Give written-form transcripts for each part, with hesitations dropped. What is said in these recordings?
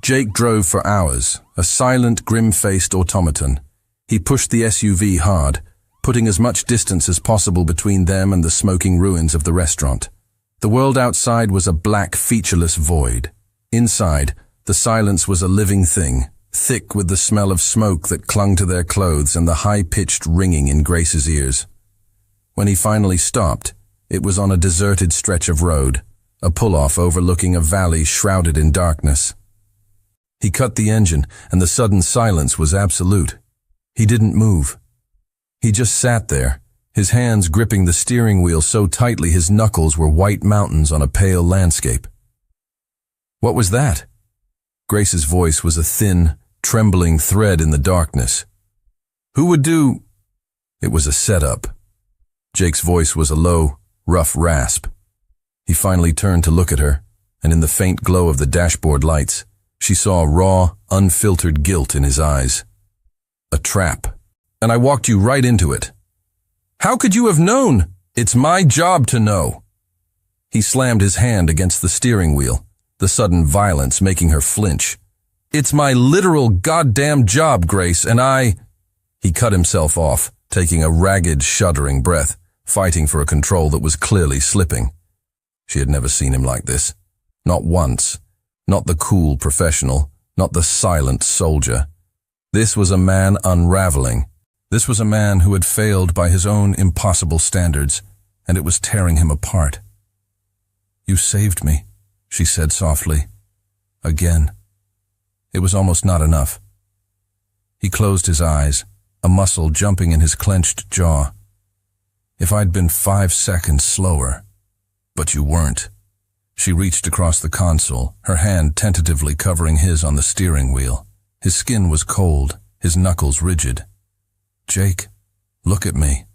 Jake drove for hours, a silent, grim-faced automaton. He pushed the SUV hard, putting as much distance as possible between them and the smoking ruins of the restaurant. The world outside was a black, featureless void. Inside, the silence was a living thing, thick with the smell of smoke that clung to their clothes and the high-pitched ringing in Grace's ears. When he finally stopped, it was on a deserted stretch of road, a pull-off overlooking a valley shrouded in darkness. He cut the engine, and the sudden silence was absolute. He didn't move. He just sat there, his hands gripping the steering wheel so tightly his knuckles were white mountains on a pale landscape. What was that? Grace's voice was a thin, trembling thread in the darkness. Who would do? It was a setup. Jake's voice was a low, rough rasp. He finally turned to look at her, and in the faint glow of the dashboard lights, she saw raw, unfiltered guilt in his eyes. A trap. And I walked you right into it. How could you have known? It's my job to know. He slammed his hand against the steering wheel, the sudden violence making her flinch. It's my literal goddamn job, Grace, and I... He cut himself off, taking a ragged, shuddering breath, fighting for a control that was clearly slipping. She had never seen him like this. Not once. Not the cool professional, not the silent soldier. This was a man unraveling. This was a man who had failed by his own impossible standards, and it was tearing him apart. You saved me, she said softly. Again. It was almost not enough. He closed his eyes, a muscle jumping in his clenched jaw. If I'd been 5 seconds slower. But you weren't. She reached across the console, her hand tentatively covering his on the steering wheel. His skin was cold, his knuckles rigid. Jake, look at me.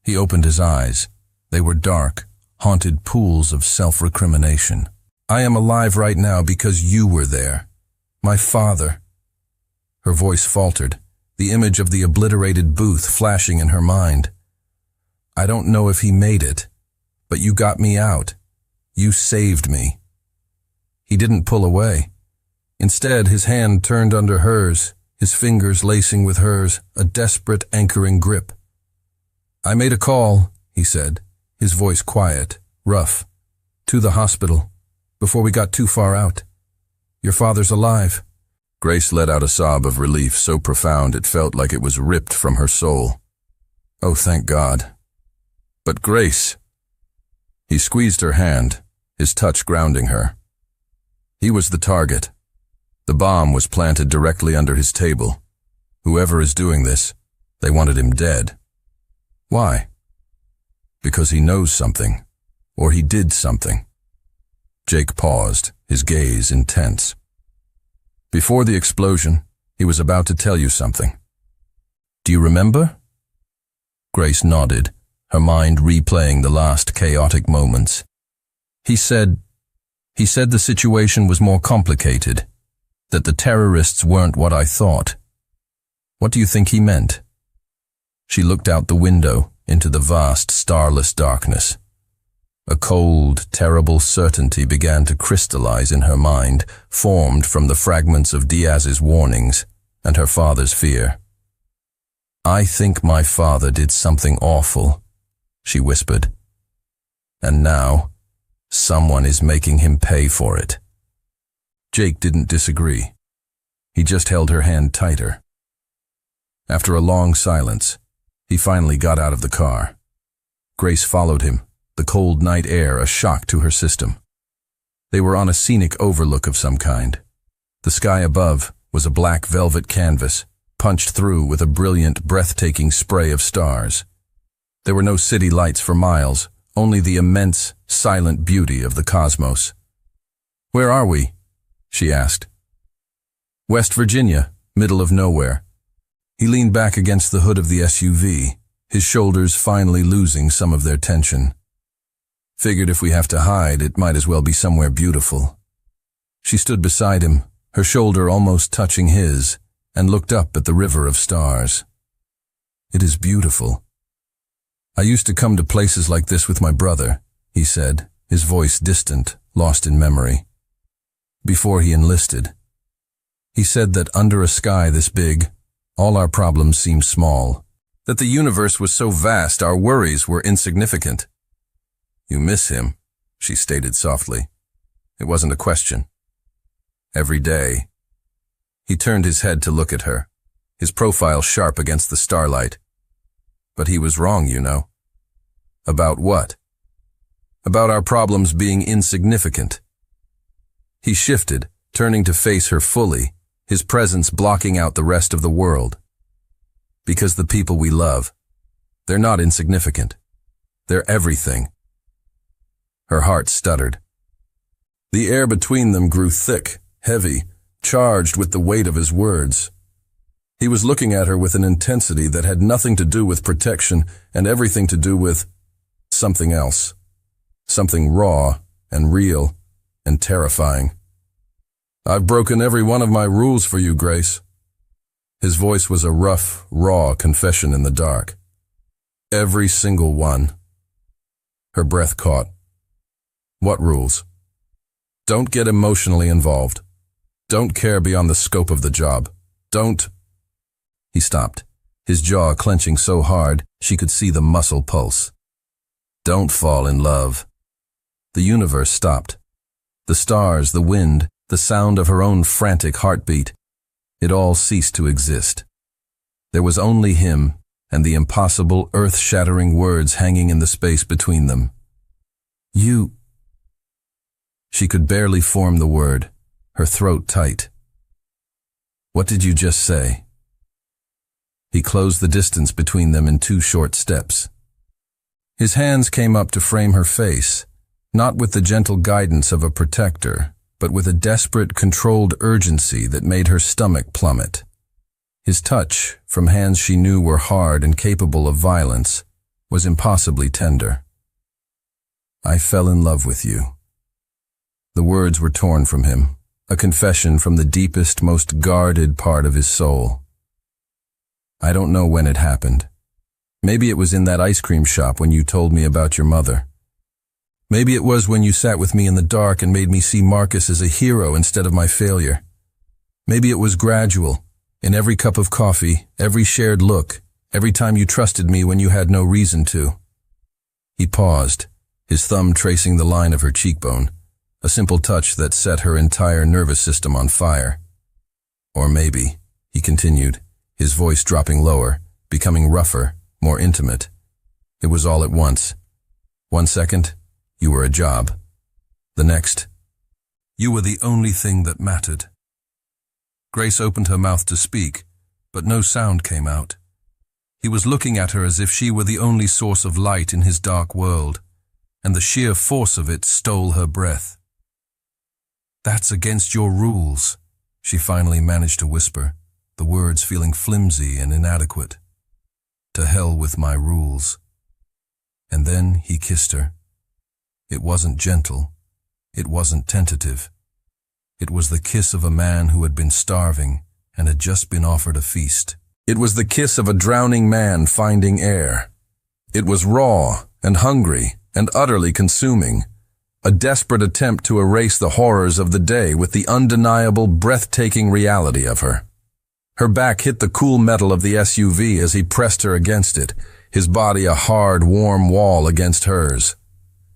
He opened his eyes. They were dark, haunted pools of self-recrimination. I am alive right now because you were there. My father. Her voice faltered, the image of the obliterated booth flashing in her mind. I don't know if he made it, but you got me out. You saved me. He didn't pull away. Instead, his hand turned under hers, his fingers lacing with hers, a desperate anchoring grip. I made a call, he said, his voice quiet, rough. To the hospital, before we got too far out. Your father's alive. Grace let out a sob of relief so profound it felt like it was ripped from her soul. Oh, thank God. But Grace... He squeezed her hand, his touch grounding her. He was the target. The bomb was planted directly under his table. Whoever is doing this, they wanted him dead. Why? Because he knows something, or he did something. Jake paused, his gaze intense. Before the explosion, he was about to tell you something. Do you remember? Grace nodded, her mind replaying the last chaotic moments. He said the situation was more complicated, that the terrorists weren't what I thought. What do you think he meant? She looked out the window into the vast, starless darkness. A cold, terrible certainty began to crystallize in her mind, formed from the fragments of Diaz's warnings and her father's fear. I think my father did something awful, she whispered. And now, someone is making him pay for it. Jake didn't disagree. He just held her hand tighter. After a long silence, he finally got out of the car. Grace followed him, the cold night air a shock to her system. They were on a scenic overlook of some kind. The sky above was a black velvet canvas, punched through with a brilliant, breathtaking spray of stars. There were no city lights for miles, only the immense, silent beauty of the cosmos. Where are we? She asked. West Virginia, middle of nowhere. He leaned back against the hood of the SUV, his shoulders finally losing some of their tension. Figured if we have to hide, it might as well be somewhere beautiful. She stood beside him, her shoulder almost touching his, and looked up at the river of stars. It is beautiful. I used to come to places like this with my brother, he said, his voice distant, lost in memory. Before he enlisted, He said that under a sky this big, all our problems seem small. That the universe was so vast our worries were insignificant. You miss him, she stated softly. It wasn't a question. Every day. He turned his head to look at her, his profile sharp against the starlight. But he was wrong, you know. About what? About our problems being insignificant. He shifted, turning to face her fully, his presence blocking out the rest of the world. Because the people we love, they're not insignificant. They're everything. Her heart stuttered. The air between them grew thick, heavy, charged with the weight of his words. He was looking at her with an intensity that had nothing to do with protection and everything to do with something else. Something raw and real and terrifying. I've broken every one of my rules for you, Grace. His voice was a rough, raw confession in the dark. Every single one. Her breath caught. What rules? Don't get emotionally involved. Don't care beyond the scope of the job. Don't. He stopped, his jaw clenching so hard she could see the muscle pulse. Don't fall in love. The universe stopped. The stars, the wind, the sound of her own frantic heartbeat. It all ceased to exist. There was only him and the impossible, earth-shattering words hanging in the space between them. You. She could barely form the word, her throat tight. What did you just say? He closed the distance between them in 2 short steps. His hands came up to frame her face, not with the gentle guidance of a protector, but with a desperate, controlled urgency that made her stomach plummet. His touch, from hands she knew were hard and capable of violence, was impossibly tender. I fell in love with you. The words were torn from him, a confession from the deepest, most guarded part of his soul. I don't know when it happened. Maybe it was in that ice cream shop when you told me about your mother. Maybe it was when you sat with me in the dark and made me see Marcus as a hero instead of my failure. Maybe it was gradual, in every cup of coffee, every shared look, every time you trusted me when you had no reason to. He paused, his thumb tracing the line of her cheekbone, a simple touch that set her entire nervous system on fire. Or maybe, he continued, his voice dropping lower, becoming rougher, more intimate. It was all at once. 1 second, you were a job. The next, you were the only thing that mattered. Grace opened her mouth to speak, but no sound came out. He was looking at her as if she were the only source of light in his dark world, and the sheer force of it stole her breath. That's against your rules, she finally managed to whisper, the words feeling flimsy and inadequate. To hell with my rules. And then he kissed her. It wasn't gentle. It wasn't tentative. It was the kiss of a man who had been starving and had just been offered a feast. It was the kiss of a drowning man finding air. It was raw and hungry and utterly consuming, a desperate attempt to erase the horrors of the day with the undeniable, breathtaking reality of her. Her back hit the cool metal of the SUV as he pressed her against it, his body a hard, warm wall against hers.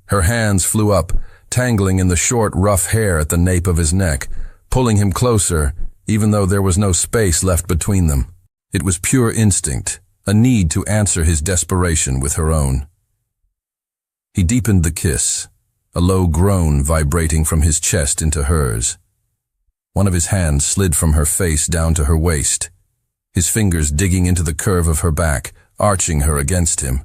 Her hands flew up, tangling in the short, rough hair at the nape of his neck, pulling him closer, even though there was no space left between them. It was pure instinct, a need to answer his desperation with her own. He deepened the kiss, a low groan vibrating from his chest into hers. One of his hands slid from her face down to her waist, his fingers digging into the curve of her back, arching her against him.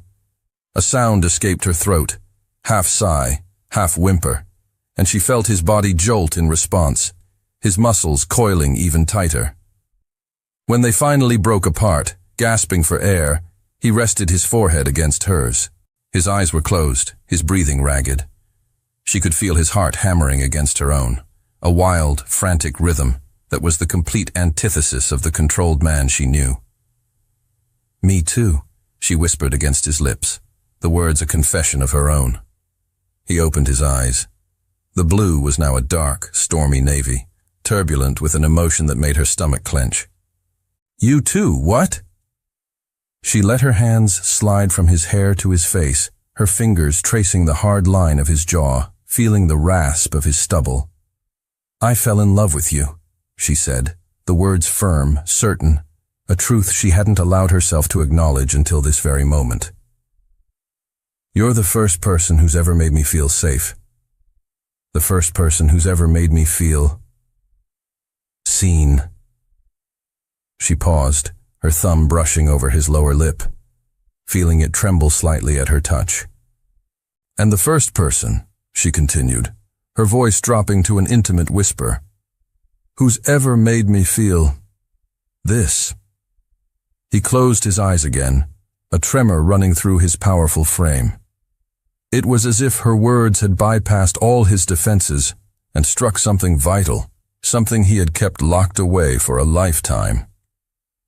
A sound escaped her throat, half sigh, half whimper, and she felt his body jolt in response, his muscles coiling even tighter. When they finally broke apart, gasping for air, he rested his forehead against hers. His eyes were closed, his breathing ragged. She could feel his heart hammering against her own, a wild, frantic rhythm that was the complete antithesis of the controlled man she knew. Me too, she whispered against his lips, the words a confession of her own. He opened his eyes. The blue was now a dark, stormy navy, turbulent with an emotion that made her stomach clench. "You too, what?" She let her hands slide from his hair to his face, her fingers tracing the hard line of his jaw, feeling the rasp of his stubble. "I fell in love with you," she said, the words firm, certain, a truth she hadn't allowed herself to acknowledge until this very moment. "You're the first person who's ever made me feel safe. The first person who's ever made me feel seen." She paused, her thumb brushing over his lower lip, feeling it tremble slightly at her touch. "And the first person," she continued, her voice dropping to an intimate whisper, "who's ever made me feel this." He closed his eyes again, a tremor running through his powerful frame. It was as if her words had bypassed all his defenses and struck something vital, something he had kept locked away for a lifetime.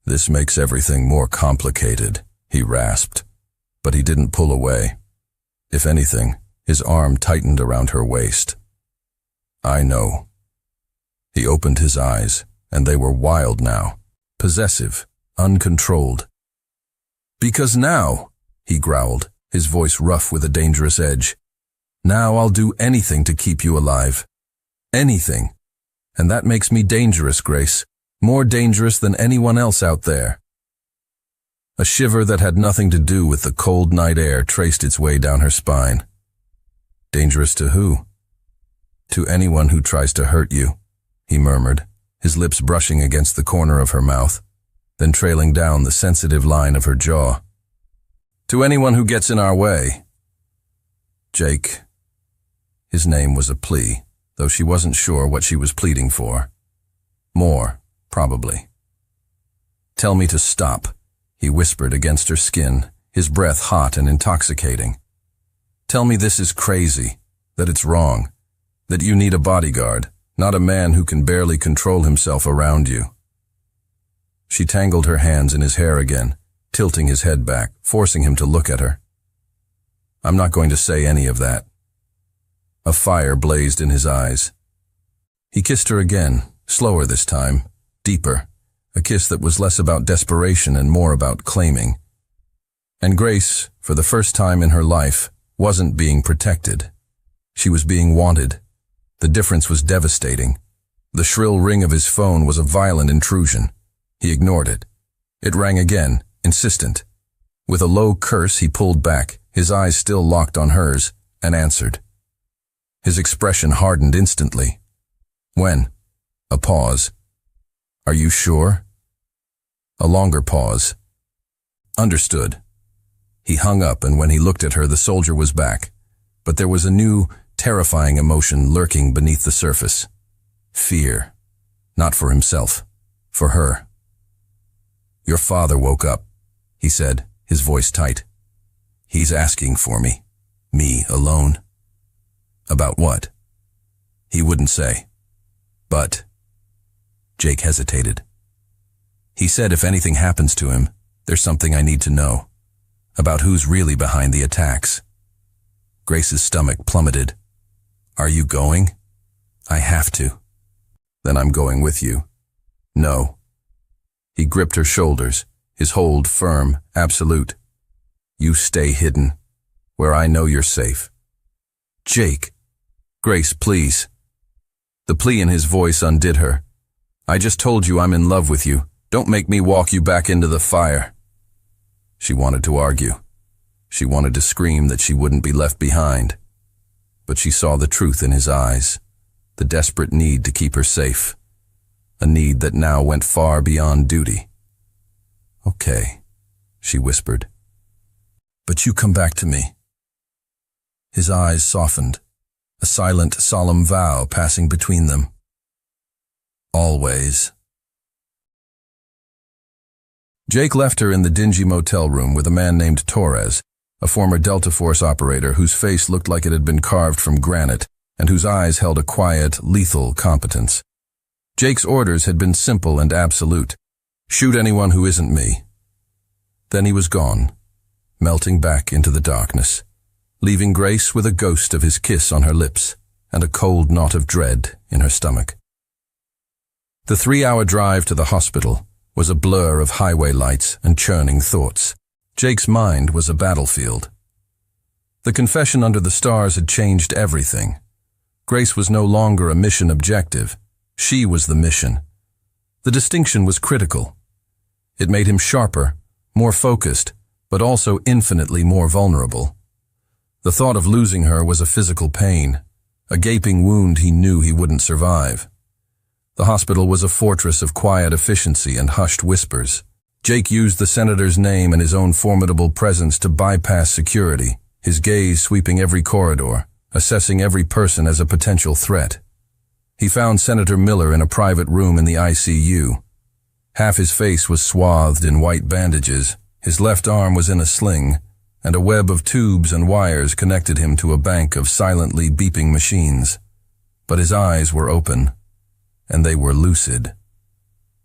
"This makes everything more complicated," he rasped, but he didn't pull away. If anything, his arm tightened around her waist. "I know." He opened his eyes, and they were wild now, possessive, uncontrolled. "Because now," he growled, his voice rough with a dangerous edge, "now I'll do anything to keep you alive. Anything. And that makes me dangerous, Grace. More dangerous than anyone else out there." A shiver that had nothing to do with the cold night air traced its way down her spine. "Dangerous to who?" "To anyone who tries to hurt you," he murmured, his lips brushing against the corner of her mouth, then trailing down the sensitive line of her jaw. "To anyone who gets in our way." Jake. His name was a plea, though she wasn't sure what she was pleading for. More, probably. "Tell me to stop," he whispered against her skin, his breath hot and intoxicating. "Tell me this is crazy, that it's wrong, that you need a bodyguard, not a man who can barely control himself around you." She tangled her hands in his hair again, tilting his head back, forcing him to look at her. "I'm not going to say any of that." A fire blazed in his eyes. He kissed her again, slower this time, deeper, a kiss that was less about desperation and more about claiming. And Grace, for the first time in her life, wasn't being protected. She was being wanted. The difference was devastating. The shrill ring of his phone was a violent intrusion. He ignored it. It rang again, insistent. With a low curse, he pulled back, his eyes still locked on hers, and answered. His expression hardened instantly. "When?" A pause. "Are you sure?" A longer pause. "Understood." He hung up, and when he looked at her, the soldier was back. But there was a new, terrifying emotion lurking beneath the surface. Fear. Not for himself. For her. "Your father woke up," he said, his voice tight. "He's asking for me. Me alone." "About what?" He wouldn't say. "But..." Jake hesitated. "He said if anything happens to him, there's something I need to know. About who's really behind the attacks." Grace's stomach plummeted. "Are you going?" "I have to." "Then I'm going with you." "No." He gripped her shoulders, his hold firm, absolute. "You stay hidden, where I know you're safe." "Jake." "Grace, please." The plea in his voice undid her. "I just told you I'm in love with you. Don't make me walk you back into the fire." She wanted to argue. She wanted to scream that she wouldn't be left behind. But she saw the truth in his eyes, the desperate need to keep her safe. A need that now went far beyond duty. "Okay," she whispered. "But you come back to me." His eyes softened, a silent, solemn vow passing between them. "Always." Jake left her in the dingy motel room with a man named Torres, a former Delta Force operator whose face looked like it had been carved from granite and whose eyes held a quiet, lethal competence. Jake's orders had been simple and absolute. Shoot anyone who isn't me. Then he was gone, melting back into the darkness, leaving Grace with a ghost of his kiss on her lips and a cold knot of dread in her stomach. The 3-hour drive to the hospital was a blur of highway lights and churning thoughts. Jake's mind was a battlefield. The confession under the stars had changed everything. Grace was no longer a mission objective. She was the mission. The distinction was critical. It made him sharper, more focused, but also infinitely more vulnerable. The thought of losing her was a physical pain, a gaping wound he knew he wouldn't survive. The hospital was a fortress of quiet efficiency and hushed whispers. Jake used the senator's name and his own formidable presence to bypass security, his gaze sweeping every corridor, assessing every person as a potential threat. He found Senator Miller in a private room in the ICU. Half his face was swathed in white bandages, his left arm was in a sling, and a web of tubes and wires connected him to a bank of silently beeping machines. But his eyes were open, and they were lucid.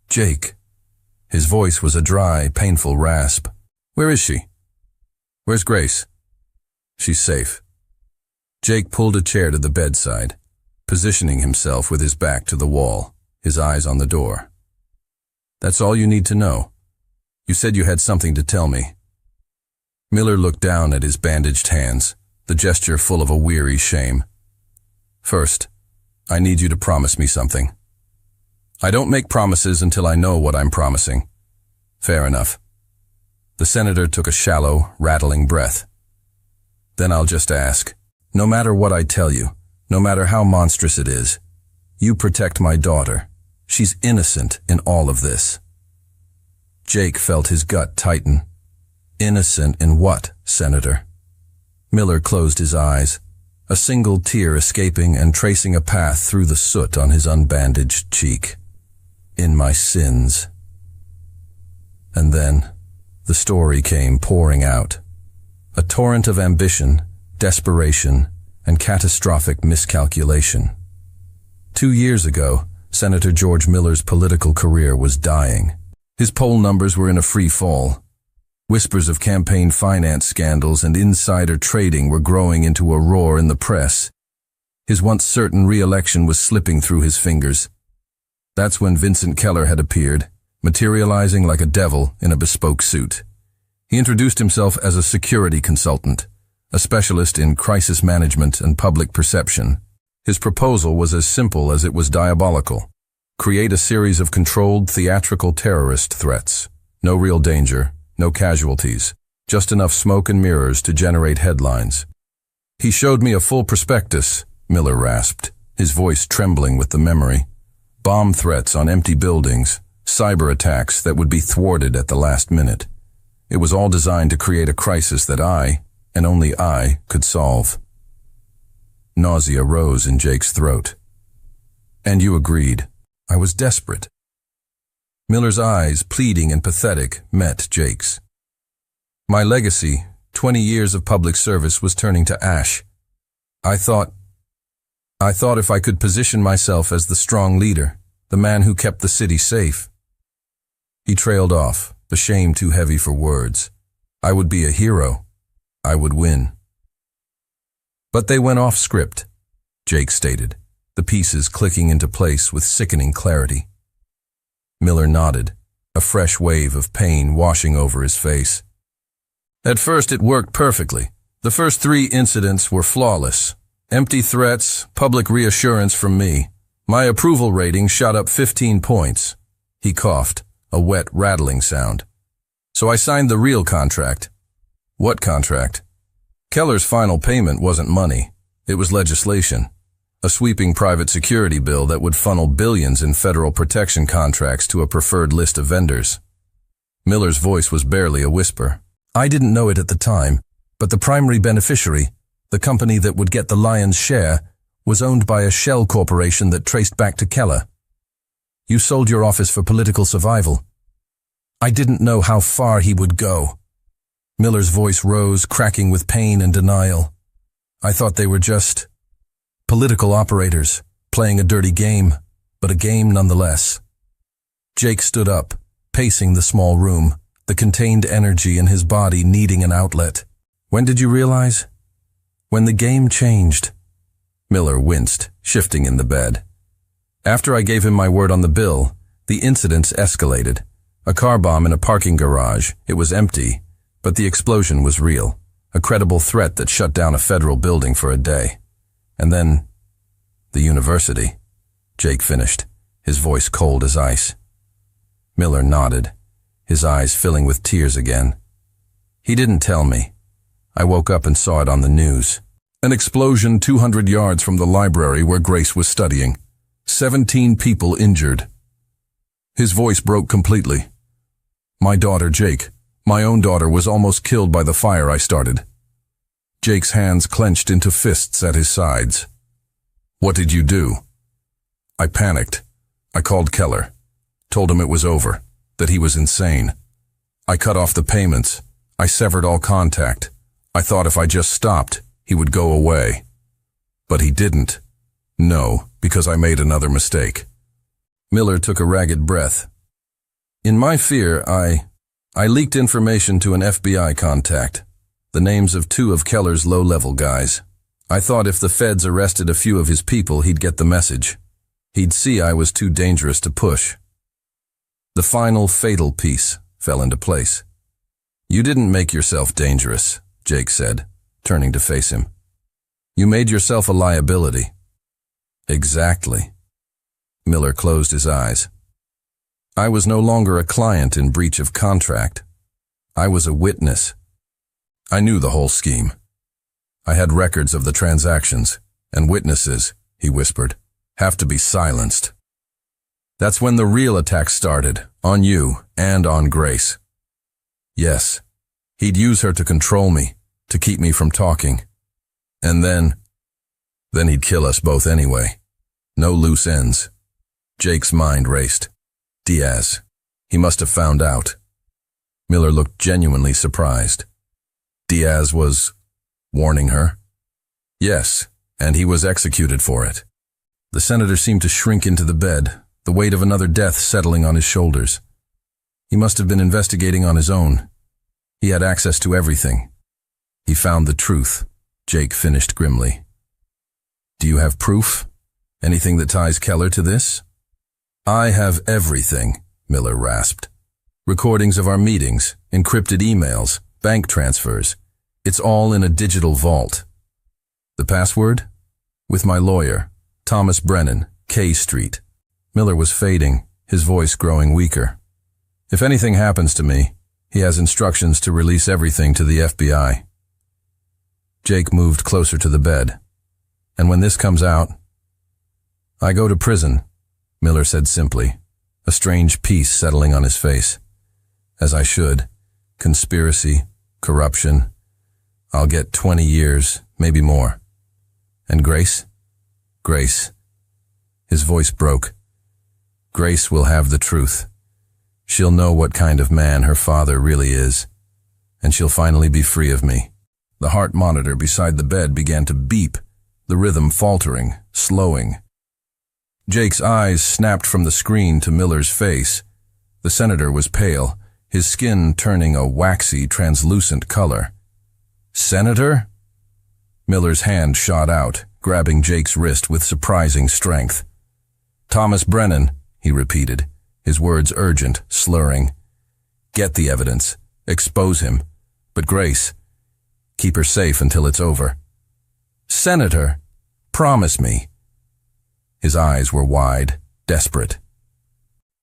Jake. His voice was a dry, painful rasp. Where is she? Where's Grace? She's safe. Jake pulled a chair to the bedside, positioning himself with his back to the wall, his eyes on the door. That's all you need to know. You said you had something to tell me. Miller looked down at his bandaged hands, the gesture full of a weary shame. First, I need you to promise me something. I don't make promises until I know what I'm promising. Fair enough. The senator took a shallow, rattling breath. Then I'll just ask, no matter what I tell you, no matter how monstrous it is, you protect my daughter. She's innocent in all of this. Jake felt his gut tighten. Innocent in what, Senator? Miller closed his eyes, a single tear escaping and tracing a path through the soot on his unbandaged cheek. In my sins. And then, the story came pouring out. A torrent of ambition, desperation, and catastrophic miscalculation. 2 years ago, Senator George Miller's political career was dying. His poll numbers were in a free fall. Whispers of campaign finance scandals and insider trading were growing into a roar in the press. His once certain re-election was slipping through his fingers. That's when Vincent Keller had appeared, materializing like a devil in a bespoke suit. He introduced himself as a security consultant, a specialist in crisis management and public perception. His proposal was as simple as it was diabolical. Create a series of controlled theatrical terrorist threats. No real danger, no casualties, just enough smoke and mirrors to generate headlines. He showed me a full prospectus, Miller rasped, his voice trembling with the memory. Bomb threats on empty buildings, cyber attacks that would be thwarted at the last minute. It was all designed to create a crisis that I, and only I, could solve. Nausea rose in Jake's throat. And you agreed. I was desperate. Miller's eyes, pleading and pathetic, met Jake's. My legacy, 20 years of public service, was turning to ash. I thought if I could position myself as the strong leader, the man who kept the city safe. He trailed off, the shame too heavy for words. I would be a hero. I would win. But they went off script, Jake stated, the pieces clicking into place with sickening clarity. Miller nodded, a fresh wave of pain washing over his face. At first it worked perfectly. The first 3 incidents were flawless. Empty threats, public reassurance from me. My approval rating shot up 15 points. He coughed, a wet, rattling sound. So I signed the real contract. What contract? Keller's final payment wasn't money. It was legislation. A sweeping private security bill that would funnel billions in federal protection contracts to a preferred list of vendors. Miller's voice was barely a whisper. I didn't know it at the time, but the primary beneficiary, the company that would get the lion's share, was owned by a shell corporation that traced back to Keller. You sold your office for political survival. I didn't know how far he would go. Miller's voice rose, cracking with pain and denial. I thought they were just political operators, playing a dirty game, but a game nonetheless. Jake stood up, pacing the small room, the contained energy in his body needing an outlet. When did you realize? When the game changed. Miller winced, shifting in the bed. After I gave him my word on the bill, the incidents escalated. A car bomb in a parking garage. It was empty, but the explosion was real. A credible threat that shut down a federal building for a day. And then, the university. Jake finished, his voice cold as ice. Miller nodded, his eyes filling with tears again. He didn't tell me. I woke up and saw it on the news. An explosion 200 yards from the library where Grace was studying. 17 people injured. His voice broke completely. My daughter, Jake, my own daughter, was almost killed by the fire I started. Jake's hands clenched into fists at his sides. What did you do? I panicked. I called Keller. Told him it was over, that he was insane. I cut off the payments. I severed all contact. I thought if I just stopped, he would go away. But he didn't. No, because I made another mistake. Miller took a ragged breath. In my fear, I leaked information to an FBI contact, the names of 2 of Keller's low-level guys. I thought if the feds arrested a few of his people, he'd get the message. He'd see I was too dangerous to push. The final fatal piece fell into place. You didn't make yourself dangerous, Jake said, turning to face him. You made yourself a liability. Exactly. Miller closed his eyes. I was no longer a client in breach of contract. I was a witness. I knew the whole scheme. I had records of the transactions, and witnesses, he whispered, have to be silenced. That's when the real attack started, on you and on Grace. Yes, he'd use her to control me, to keep me from talking. And then he'd kill us both anyway. No loose ends. Jake's mind raced. Diaz. He must have found out. Miller looked genuinely surprised. Diaz was warning her? Yes, and he was executed for it. The senator seemed to shrink into the bed, the weight of another death settling on his shoulders. He must have been investigating on his own. He had access to everything. He found the truth, Jake finished grimly. Do you have proof? Anything that ties Keller to this? I have everything, Miller rasped. Recordings of our meetings, encrypted emails, bank transfers. It's all in a digital vault. The password? With my lawyer, Thomas Brennan, K Street. Miller was fading, his voice growing weaker. If anything happens to me, he has instructions to release everything to the FBI. Jake moved closer to the bed. And when this comes out, I go to prison, Miller said simply, a strange peace settling on his face. As I should. Conspiracy, corruption. I'll get 20 years, maybe more. And Grace? Grace. His voice broke. Grace will have the truth. She'll know what kind of man her father really is. And she'll finally be free of me. The heart monitor beside the bed began to beep, the rhythm faltering, slowing. Jake's eyes snapped from the screen to Miller's face. The senator was pale, his skin turning a waxy, translucent color. Senator? Miller's hand shot out, grabbing Jake's wrist with surprising strength. Thomas Brennan, he repeated, his words urgent, slurring. Get the evidence. Expose him. But Grace, keep her safe until it's over. Senator, promise me. His eyes were wide, desperate.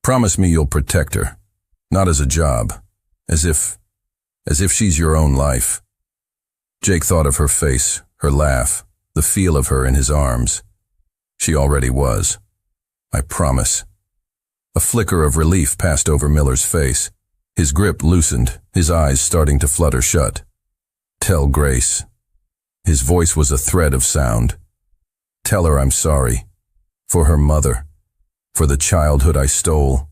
Promise me you'll protect her. Not as a job. As if she's your own life. Jake thought of her face, her laugh, the feel of her in his arms. She already was. I promise. A flicker of relief passed over Miller's face. His grip loosened, his eyes starting to flutter shut. Tell Grace. His voice was a thread of sound. Tell her I'm sorry. For her mother. For the childhood I stole.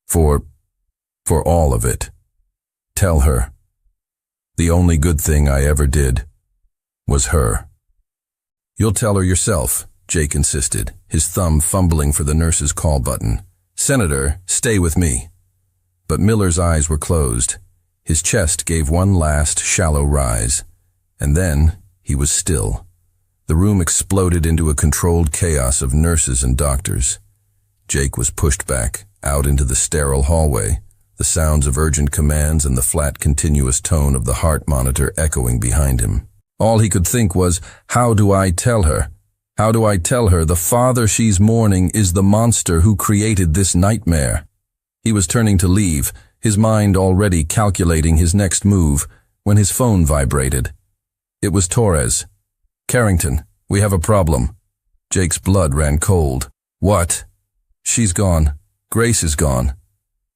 For all of it. Tell her. The only good thing I ever did was her. You'll tell her yourself, Jake insisted, his thumb fumbling for the nurse's call button. Senator, stay with me. But Miller's eyes were closed. His chest gave one last shallow rise. And then he was still. The room exploded into a controlled chaos of nurses and doctors. Jake was pushed back, out into the sterile hallway, the sounds of urgent commands and the flat, continuous tone of the heart monitor echoing behind him. All he could think was, how do I tell her? How do I tell her the father she's mourning is the monster who created this nightmare? He was turning to leave, his mind already calculating his next move, when his phone vibrated. It was Torres. "Carrington, we have a problem." Jake's blood ran cold. "What?" "She's gone. Grace is gone.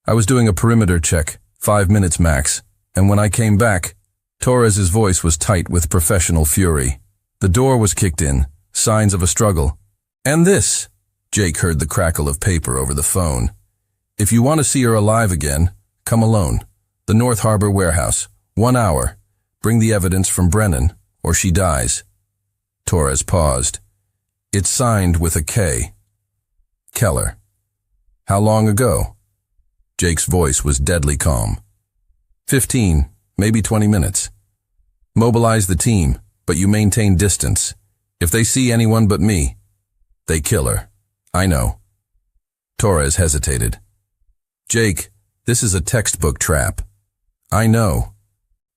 I was doing a perimeter check, 5 minutes max, and when I came back..." Torres's voice was tight with professional fury. The door was kicked in, signs of a struggle. "And this?" Jake heard the crackle of paper over the phone. "If you want to see her alive again, come alone. The North Harbor warehouse. 1 hour. Bring the evidence from Brennan, or she dies." Torres paused. "It's signed with a K. Keller." "How long ago?" Jake's voice was deadly calm. 15, maybe 20 minutes. Mobilize the team, but you maintain distance. If they see anyone but me, they kill her. I know." Torres hesitated. "Jake, this is a textbook trap." "I know."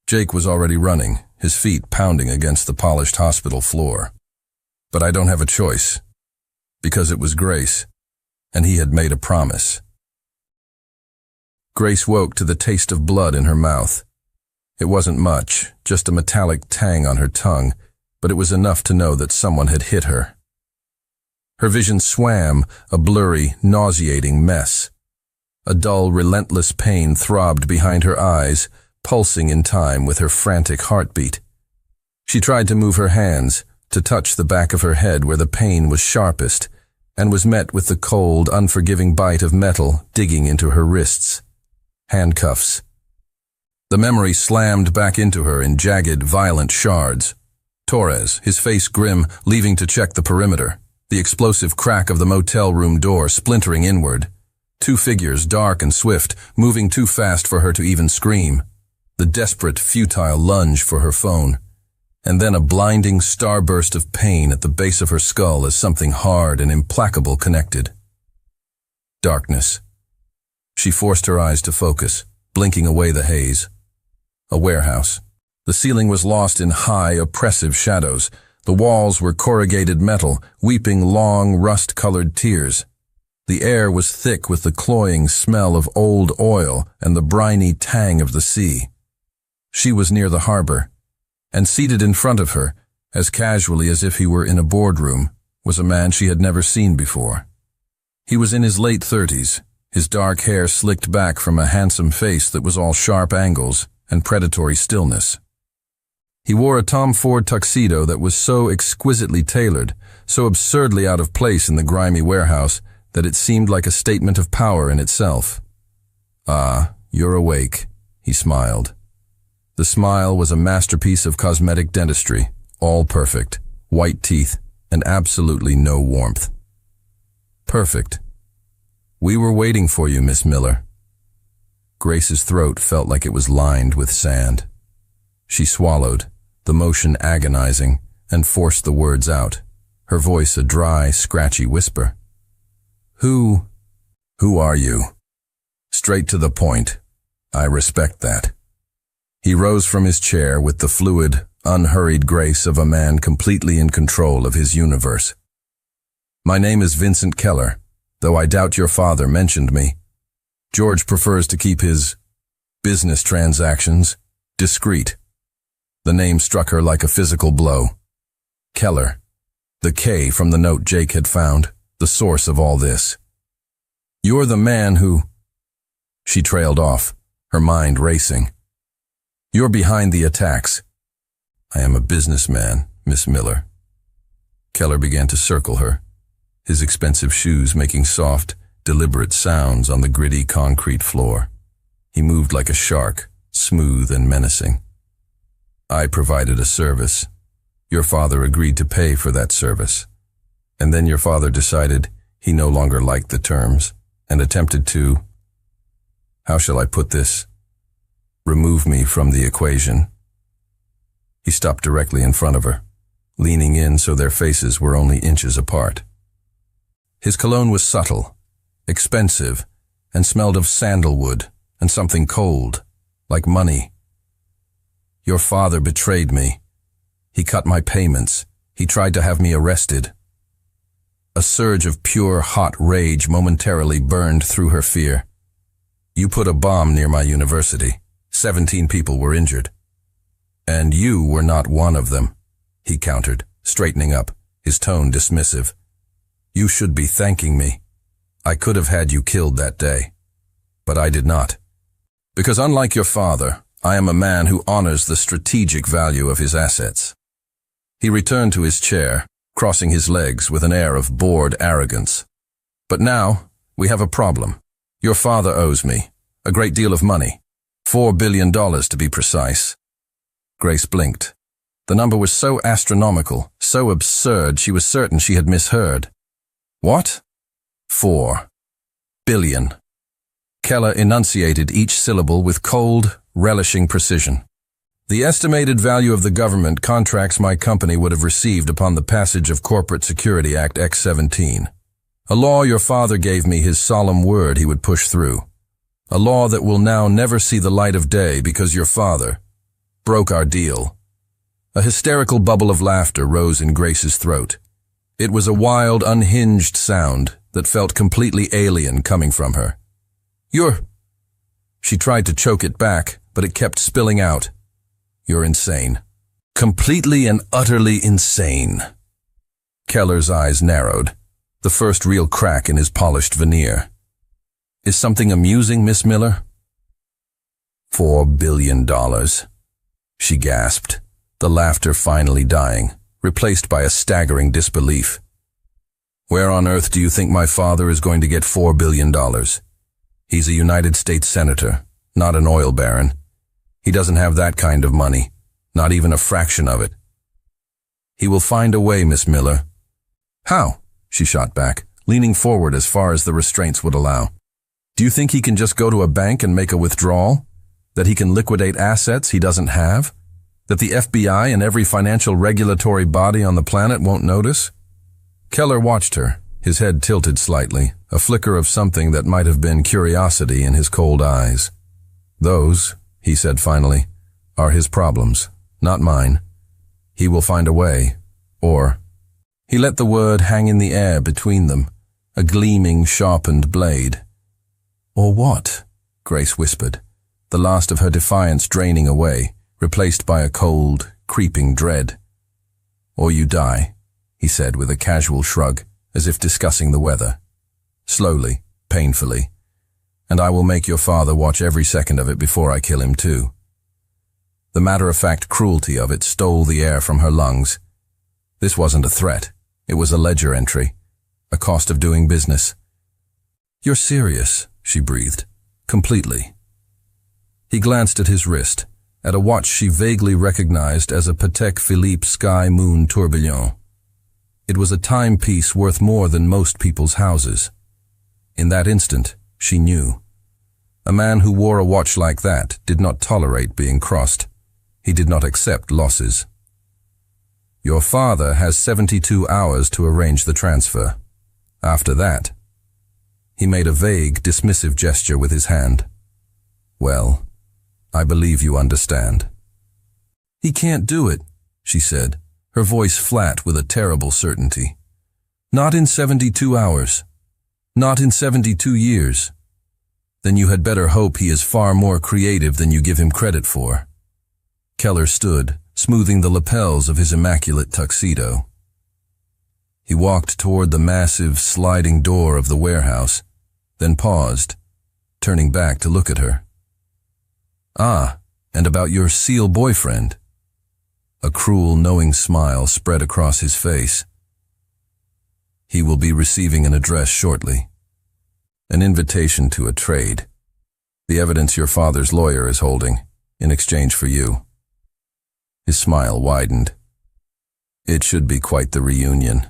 Jake was already running, his feet pounding against the polished hospital floor. "But I don't have a choice. Because it was Grace, and he had made a promise." Grace woke to the taste of blood in her mouth. It wasn't much, just a metallic tang on her tongue, but it was enough to know that someone had hit her. Her vision swam, a blurry, nauseating mess. A dull, relentless pain throbbed behind her eyes, pulsing in time with her frantic heartbeat. She tried to move her hands, to touch the back of her head where the pain was sharpest, and was met with the cold, unforgiving bite of metal digging into her wrists. Handcuffs. The memory slammed back into her in jagged, violent shards. Torres, his face grim, leaving to check the perimeter. The explosive crack of the motel room door splintering inward. 2 figures, dark and swift, moving too fast for her to even scream. The desperate, futile lunge for her phone. And then a blinding starburst of pain at the base of her skull as something hard and implacable connected. Darkness. She forced her eyes to focus, blinking away the haze. A warehouse. The ceiling was lost in high, oppressive shadows. The walls were corrugated metal, weeping long, rust-colored tears. The air was thick with the cloying smell of old oil and the briny tang of the sea. She was near the harbor, and seated in front of her, as casually as if he were in a boardroom, was a man she had never seen before. He was in his late 30s, his dark hair slicked back from a handsome face that was all sharp angles and predatory stillness. He wore a Tom Ford tuxedo that was so exquisitely tailored, so absurdly out of place in the grimy warehouse, that it seemed like a statement of power in itself. "Ah, you're awake," he smiled. The smile was a masterpiece of cosmetic dentistry, all perfect, white teeth, and absolutely no warmth. "Perfect. We were waiting for you, Miss Miller." Grace's throat felt like it was lined with sand. She swallowed, the motion agonizing, and forced the words out, her voice a dry, scratchy whisper. Who are you?" "Straight to the point. I respect that." He rose from his chair with the fluid, unhurried grace of a man completely in control of his universe. "My name is Vincent Keller, though I doubt your father mentioned me. George prefers to keep his business transactions discreet." The name struck her like a physical blow. Keller. The K from the note Jake had found, the source of all this. "You're the man who..." She trailed off, her mind racing. "You're behind the attacks." "I am a businessman, Miss Miller." Keller began to circle her, his expensive shoes making soft, deliberate sounds on the gritty concrete floor. He moved like a shark, smooth and menacing. "I provided a service. Your father agreed to pay for that service. And then your father decided he no longer liked the terms and attempted to, how shall I put this, remove me from the equation." He stopped directly in front of her, leaning in so their faces were only inches apart. His cologne was subtle, expensive, and smelled of sandalwood and something cold, like money. Your father betrayed me. He cut my payments. He tried to have me arrested. A surge of pure, hot rage momentarily burned through her fear. You put a bomb near my university. 17 people were injured. And you were not one of them, he countered, straightening up, his tone dismissive. You should be thanking me. I could have had you killed that day. But I did not. Because unlike your father, I am a man who honors the strategic value of his assets. He returned to his chair, crossing his legs with an air of bored arrogance. But now, we have a problem. Your father owes me a great deal of money. $4 billion to be precise. Grace blinked. The number was so astronomical, so absurd, she was certain she had misheard. What? 4 billion. Keller enunciated each syllable with cold, relishing precision. The estimated value of the government contracts my company would have received upon the passage of Corporate Security Act X-17. A law your father gave me his solemn word he would push through. A law that will now never see the light of day because your father broke our deal. A hysterical bubble of laughter rose in Grace's throat. It was a wild, unhinged sound that felt completely alien coming from her. She tried to choke it back, but it kept spilling out. You're insane. Completely and utterly insane. Keller's eyes narrowed, the first real crack in his polished veneer. Is something amusing, Miss Miller? $4 billion. She gasped, the laughter finally dying, replaced by a staggering disbelief. Where on earth do you think my father is going to get $4 billion? He's a United States senator, not an oil baron. He doesn't have that kind of money, not even a fraction of it. He will find a way, Miss Miller. How? She shot back, leaning forward as far as the restraints would allow. Do you think he can just go to a bank and make a withdrawal? That he can liquidate assets he doesn't have? That the FBI and every financial regulatory body on the planet won't notice? Keller watched her, his head tilted slightly, a flicker of something that might have been curiosity in his cold eyes. Those, he said finally, are his problems, not mine. He will find a way, or... He let the word hang in the air between them, a gleaming, sharpened blade. Or what? Grace whispered, the last of her defiance draining away, replaced by a cold, creeping dread. Or you die, he said with a casual shrug, as if discussing the weather. Slowly, painfully. And I will make your father watch every second of it before I kill him too. The matter-of-fact cruelty of it stole the air from her lungs. This wasn't a threat. It was a ledger entry. A cost of doing business. You're serious, she breathed. Completely. He glanced at his wrist, at a watch she vaguely recognized as a Patek Philippe Sky Moon Tourbillon. It was a timepiece worth more than most people's houses. In that instant, she knew. A man who wore a watch like that did not tolerate being crossed. He did not accept losses. Your father has 72 hours to arrange the transfer. After that, he made a vague, dismissive gesture with his hand. Well, I believe you understand. He can't do it, she said, her voice flat with a terrible certainty. Not in 72 hours. Not in 72 years. Then you had better hope he is far more creative than you give him credit for. Keller stood, smoothing the lapels of his immaculate tuxedo. He walked toward the massive, sliding door of the warehouse, then paused, turning back to look at her. Ah, and about your SEAL boyfriend. A cruel, knowing smile spread across his face. He will be receiving an address shortly. An invitation to a trade. The evidence your father's lawyer is holding, in exchange for you. His smile widened. It should be quite the reunion.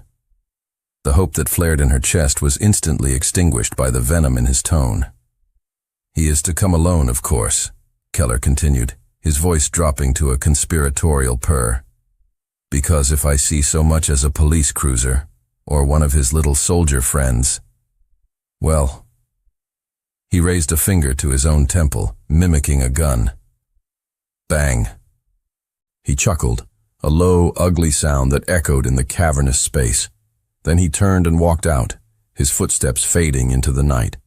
The hope that flared in her chest was instantly extinguished by the venom in his tone. He is to come alone, of course, Keller continued, his voice dropping to a conspiratorial purr. Because if I see so much as a police cruiser, or one of his little soldier friends, well, He raised a finger to his own temple, mimicking a gun. Bang. He chuckled, a low, ugly sound that echoed in the cavernous space. Then he turned and walked out, his footsteps fading into the night.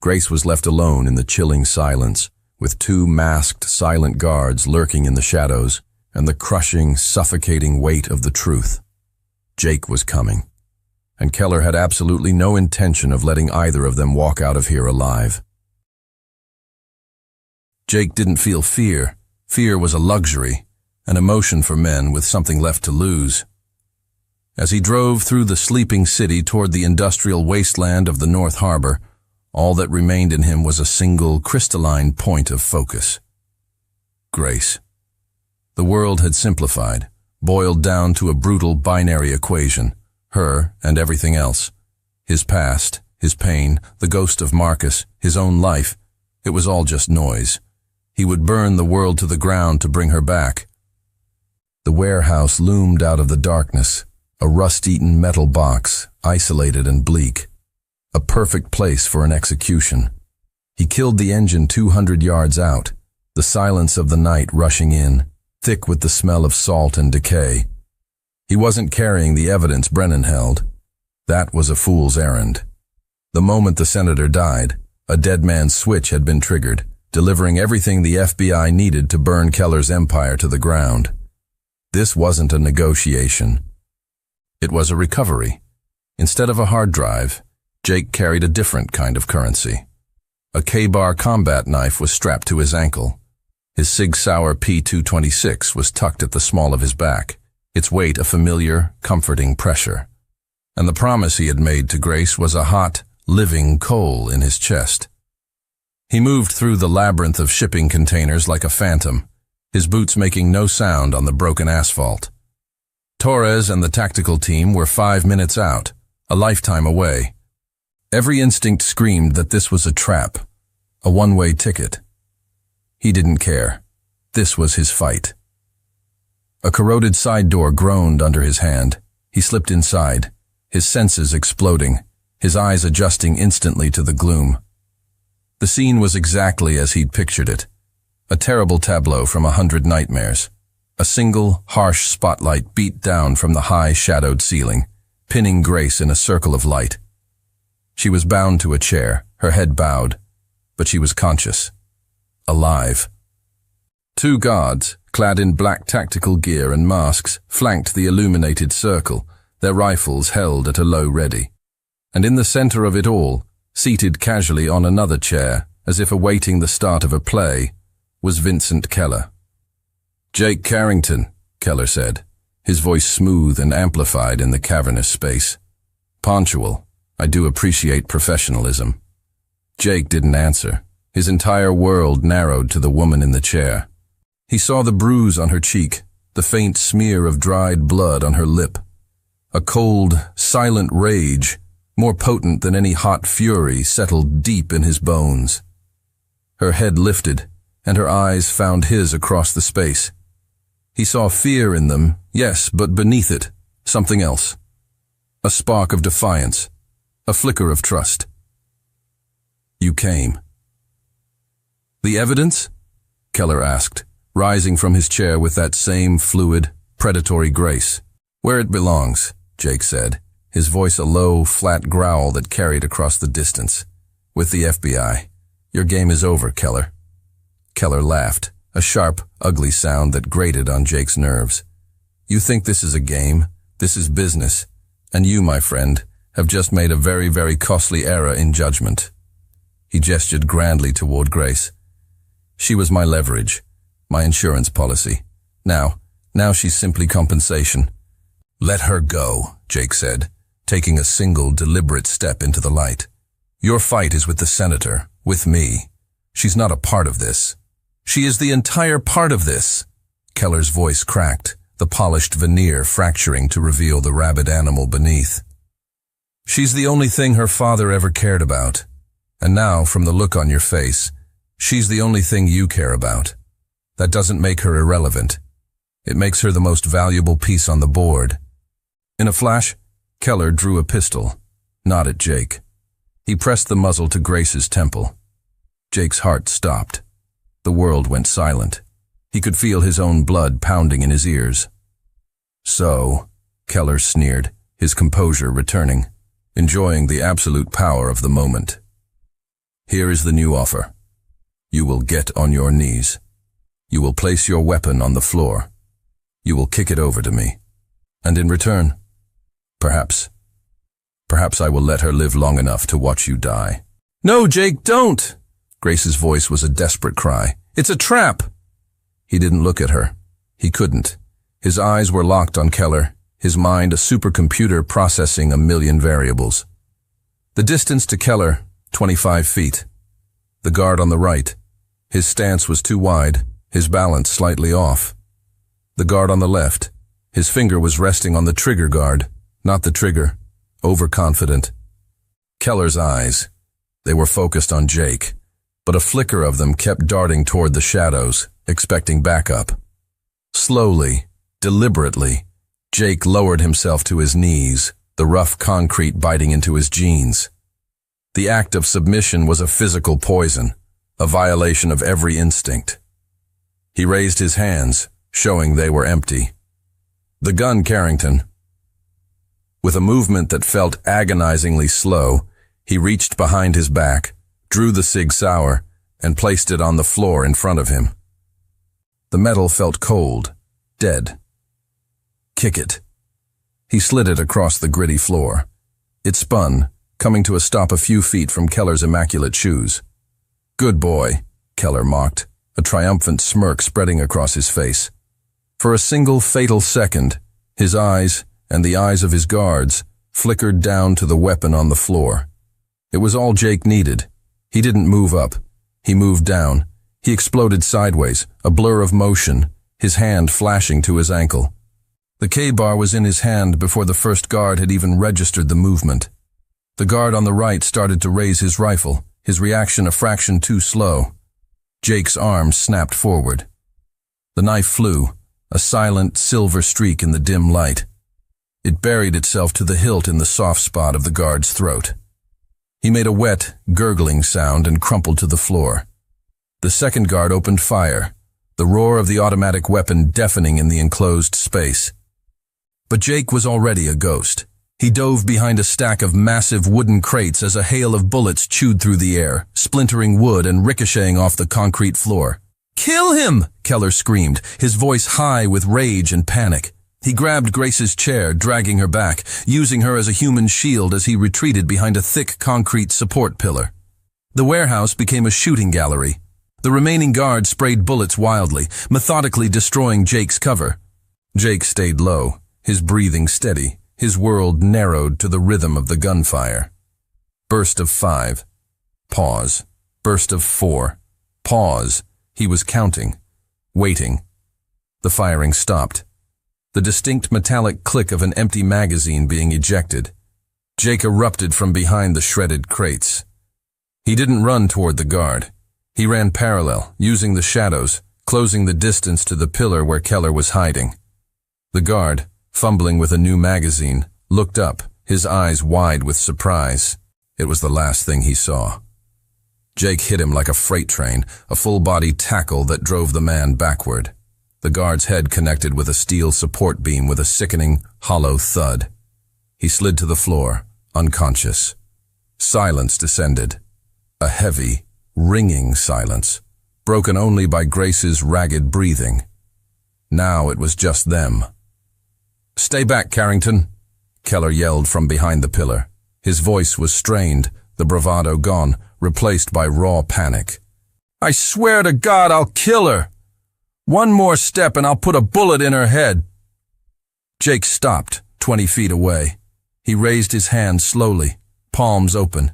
Grace was left alone in the chilling silence, with two masked, silent guards lurking in the shadows, and the crushing, suffocating weight of the truth. Jake was coming, and Keller had absolutely no intention of letting either of them walk out of here alive. Jake didn't feel fear. Fear was a luxury, an emotion for men with something left to lose. As he drove through the sleeping city toward the industrial wasteland of the North Harbor, all that remained in him was a single, crystalline point of focus. Grace. The world had simplified, boiled down to a brutal binary equation, her and everything else. His past, his pain, the ghost of Marcus, his own life, it was all just noise. He would burn the world to the ground to bring her back. The warehouse loomed out of the darkness, a rust-eaten metal box, isolated and bleak. A perfect place for an execution. He killed the engine 200 yards out, the silence of the night rushing in, thick with the smell of salt and decay. He wasn't carrying the evidence Brennan held. That was a fool's errand. The moment the senator died, a dead man's switch had been triggered, delivering everything the FBI needed to burn Keller's empire to the ground. This wasn't a negotiation. It was a recovery. Instead of a hard drive, Jake carried a different kind of currency. A K-bar combat knife was strapped to his ankle. His Sig Sauer P226 was tucked at the small of his back, its weight a familiar, comforting pressure. And the promise he had made to Grace was a hot, living coal in his chest. He moved through the labyrinth of shipping containers like a phantom, his boots making no sound on the broken asphalt. Torres and the tactical team were 5 minutes out, a lifetime away. Every instinct screamed that this was a trap, a one-way ticket. He didn't care. This was his fight. A corroded side door groaned under his hand. He slipped inside, his senses exploding, his eyes adjusting instantly to the gloom. The scene was exactly as he'd pictured it. A terrible tableau from 100 nightmares. A single, harsh spotlight beat down from the high, shadowed ceiling, pinning Grace in a circle of light. She was bound to a chair, her head bowed, but she was conscious. Alive. Two guards, clad in black tactical gear and masks, flanked the illuminated circle, their rifles held at a low ready. And in the center of it all, seated casually on another chair, as if awaiting the start of a play, was Vincent Keller. "Jake Carrington," Keller said, his voice smooth and amplified in the cavernous space. "Punctual. I do appreciate professionalism." Jake didn't answer. His entire world narrowed to the woman in the chair. He saw the bruise on her cheek, the faint smear of dried blood on her lip. A cold, silent rage, more potent than any hot fury, settled deep in his bones. Her head lifted, and her eyes found his across the space. He saw fear in them, yes, but beneath it, something else. A spark of defiance, a flicker of trust. "You came." "The evidence?" Keller asked, rising from his chair with that same fluid, predatory grace. "Where it belongs," Jake said, his voice a low, flat growl that carried across the distance. "With the FBI. Your game is over, Keller." Keller laughed, a sharp, ugly sound that grated on Jake's nerves. "You think this is a game? This is business. And you, my friend, have just made a very, very costly error in judgment." He gestured grandly toward Grace. "She was my leverage, my insurance policy. Now she's simply compensation." "Let her go," Jake said, taking a single, deliberate step into the light. "Your fight is with the senator, with me. She's not a part of this." "She is the entire part of this." Keller's voice cracked, the polished veneer fracturing to reveal the rabid animal beneath. "She's the only thing her father ever cared about. And now, from the look on your face, she's the only thing you care about. That doesn't make her irrelevant. It makes her the most valuable piece on the board." In a flash, Keller drew a pistol, not at Jake. He pressed the muzzle to Grace's temple. Jake's heart stopped. The world went silent. He could feel his own blood pounding in his ears. "So," Keller sneered, his composure returning, enjoying the absolute power of the moment. "Here is the new offer. You will get on your knees. You will place your weapon on the floor. You will kick it over to me. And in return, perhaps I will let her live long enough to watch you die." "No, Jake, don't!" Grace's voice was a desperate cry. "It's a trap!" He didn't look at her. He couldn't. His eyes were locked on Keller, his mind a supercomputer processing a million variables. The distance to Keller, 25 feet. The guard on the right. His stance was too wide, his balance slightly off. The guard on the left. His finger was resting on the trigger guard, not the trigger. Overconfident. Keller's eyes. They were focused on Jake, but a flicker of them kept darting toward the shadows, expecting backup. Slowly, deliberately, Jake lowered himself to his knees, the rough concrete biting into his jeans. The act of submission was a physical poison, a violation of every instinct. He raised his hands, showing they were empty. "The gun, Carrington." With a movement that felt agonizingly slow, he reached behind his back, drew the Sig Sauer, and placed it on the floor in front of him. The metal felt cold, dead. "Kick it." He slid it across the gritty floor. It spun, coming to a stop a few feet from Keller's immaculate shoes. "Good boy," Keller mocked, a triumphant smirk spreading across his face. For a single fatal second, his eyes, and the eyes of his guards, flickered down to the weapon on the floor. It was all Jake needed. He didn't move up. He moved down. He exploded sideways, a blur of motion, his hand flashing to his ankle. The K-bar was in his hand before the first guard had even registered the movement. The guard on the right started to raise his rifle, his reaction a fraction too slow. Jake's arm snapped forward. The knife flew, a silent silver streak in the dim light. It buried itself to the hilt in the soft spot of the guard's throat. He made a wet, gurgling sound and crumpled to the floor. The second guard opened fire, the roar of the automatic weapon deafening in the enclosed space. But Jake was already a ghost. He dove behind a stack of massive wooden crates as a hail of bullets chewed through the air, splintering wood and ricocheting off the concrete floor. "Kill him!" Keller screamed, his voice high with rage and panic. He grabbed Grace's chair, dragging her back, using her as a human shield as he retreated behind a thick concrete support pillar. The warehouse became a shooting gallery. The remaining guards sprayed bullets wildly, methodically destroying Jake's cover. Jake stayed low, his breathing steady, his world narrowed to the rhythm of the gunfire. Burst of 5. Pause. Burst of 4. Pause. He was counting. Waiting. The firing stopped. The distinct metallic click of an empty magazine being ejected. Jake erupted from behind the shredded crates. He didn't run toward the guard. He ran parallel, using the shadows, closing the distance to the pillar where Keller was hiding. The guard, fumbling with a new magazine, looked up, his eyes wide with surprise. It was the last thing he saw. Jake hit him like a freight train, a full-body tackle that drove the man backward. The guard's head connected with a steel support beam with a sickening, hollow thud. He slid to the floor, unconscious. Silence descended. A heavy, ringing silence, broken only by Grace's ragged breathing. Now it was just them. "Stay back, Carrington," Keller yelled from behind the pillar. His voice was strained, the bravado gone, replaced by raw panic. "I swear to God I'll kill her. One more step and I'll put a bullet in her head." Jake stopped, 20 feet away. He raised his hand slowly, palms open.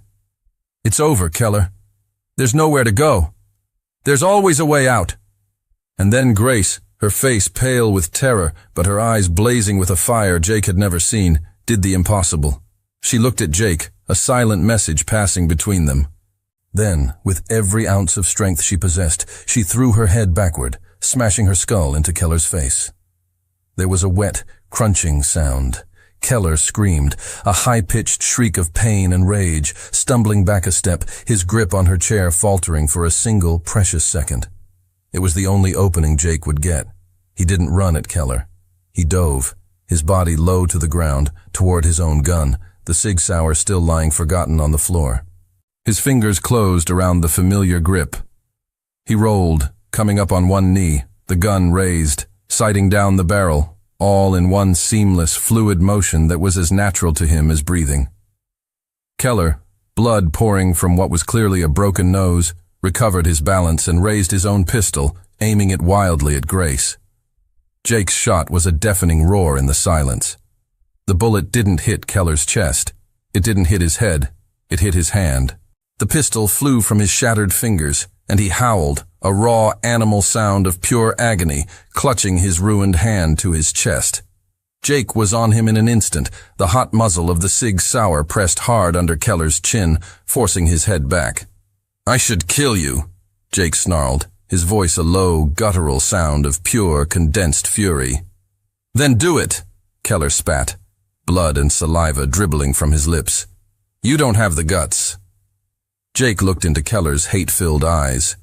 "It's over, Keller. There's nowhere to go. There's always a way out." And then Grace, her face pale with terror, but her eyes blazing with a fire Jake had never seen, did the impossible. She looked at Jake, a silent message passing between them. Then, with every ounce of strength she possessed, she threw her head backward, smashing her skull into Keller's face. There was a wet, crunching sound. Keller screamed, a high-pitched shriek of pain and rage, stumbling back a step, his grip on her chair faltering for a single, precious second. It was the only opening Jake would get. He didn't run at Keller. He dove, his body low to the ground, toward his own gun, the Sig Sauer still lying forgotten on the floor. His fingers closed around the familiar grip. He rolled, coming up on one knee, the gun raised, sighting down the barrel, all in one seamless, fluid motion that was as natural to him as breathing. Keller, blood pouring from what was clearly a broken nose, recovered his balance and raised his own pistol, aiming it wildly at Grace. Jake's shot was a deafening roar in the silence. The bullet didn't hit Keller's chest. It didn't hit his head. It hit his hand. The pistol flew from his shattered fingers, and he howled, a raw animal sound of pure agony, clutching his ruined hand to his chest. Jake was on him in an instant, the hot muzzle of the Sig Sauer pressed hard under Keller's chin, forcing his head back. "I should kill you," Jake snarled, his voice a low, guttural sound of pure, condensed fury. "Then do it," Keller spat, blood and saliva dribbling from his lips. "You don't have the guts." Jake looked into Keller's hate-filled eyes.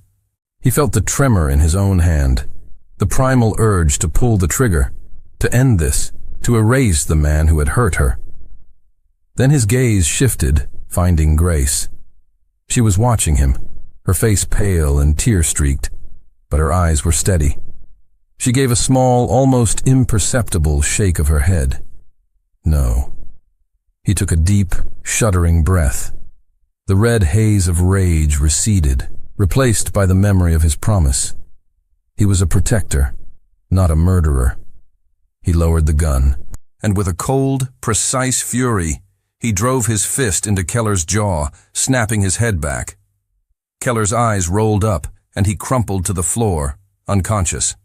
He felt the tremor in his own hand, the primal urge to pull the trigger, to end this, to erase the man who had hurt her. Then his gaze shifted, finding Grace. She was watching him, her face pale and tear-streaked, but her eyes were steady. She gave a small, almost imperceptible shake of her head. No. He took a deep, shuddering breath. The red haze of rage receded, replaced by the memory of his promise. He was a protector, not a murderer. He lowered the gun, and with a cold, precise fury, he drove his fist into Keller's jaw, snapping his head back. Keller's eyes rolled up, and he crumpled to the floor, unconscious.